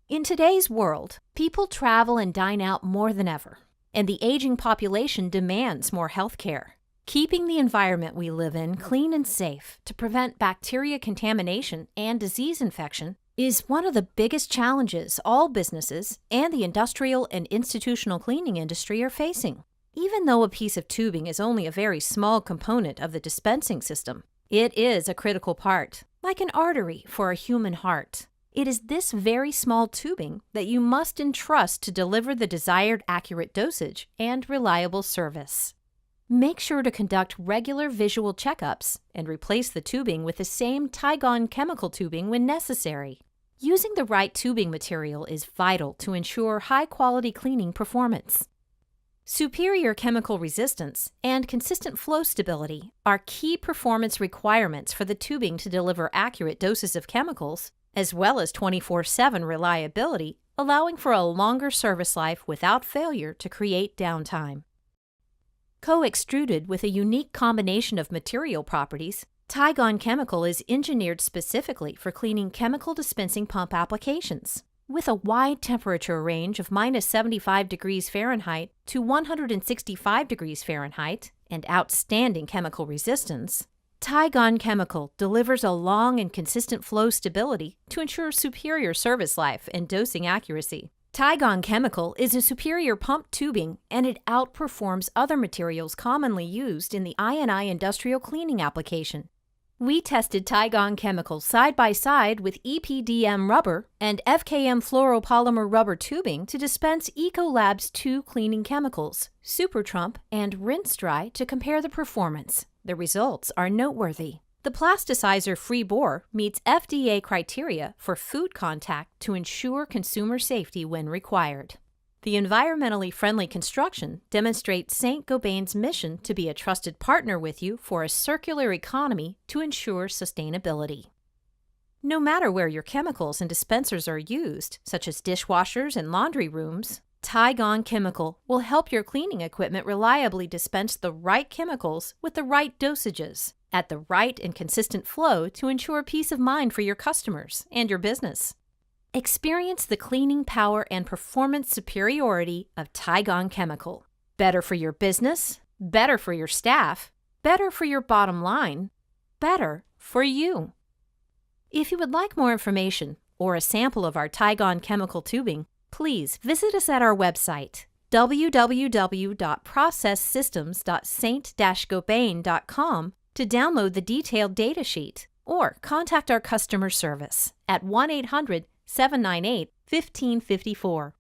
In today's world, people travel and dine out more than ever, and the aging population demands more health care. Keeping the environment we live in clean and safe to prevent bacteria contamination and disease infection is one of the biggest challenges all businesses and the industrial and institutional cleaning industry are facing. Even though a piece of tubing is only a very small component of the dispensing system, it is a critical part, like an artery for a human heart. It is this very small tubing that you must entrust to deliver the desired accurate dosage and reliable service. Make sure to conduct regular visual checkups and replace the tubing with the same Tygon Chemical tubing when necessary. Using the right tubing material is vital to ensure high-quality cleaning performance. Superior chemical resistance and consistent flow stability are key performance requirements for the tubing to deliver accurate doses of chemicals, as well as 24/7 reliability, allowing for a longer service life without failure to create downtime. Co-extruded with a unique combination of material properties, Tygon Chemical is engineered specifically for cleaning chemical dispensing pump applications. With a wide temperature range of -75 degrees Fahrenheit to 165 degrees Fahrenheit and outstanding chemical resistance, Tygon Chemical delivers a long and consistent flow stability to ensure superior service life and dosing accuracy. Tygon Chemical is a superior pump tubing, and it outperforms other materials commonly used in the I&I industrial cleaning application. We tested Tygon Chemical side by side with EPDM rubber and FKM fluoropolymer rubber tubing to dispense Ecolab's two cleaning chemicals, Super Trump and Rinse Dry, to compare the performance. The results are noteworthy. The plasticizer-free bore meets FDA criteria for food contact to ensure consumer safety when required. The environmentally friendly construction demonstrates Saint-Gobain's mission to be a trusted partner with you for a circular economy to ensure sustainability. No matter where your chemicals and dispensers are used, such as dishwashers and laundry rooms, Tygon Chemical will help your cleaning equipment reliably dispense the right chemicals with the right dosages at the right and consistent flow to ensure peace of mind for your customers and your business. Experience the cleaning power and performance superiority of Tygon Chemical. Better for your business, better for your staff, better for your bottom line, better for you. If you would like more information or a sample of our Tygon Chemical tubing, please visit us at our website, www.processsystems.saint-gobain.com, to download the detailed data sheet, or contact our customer service at 1-800-798-1554.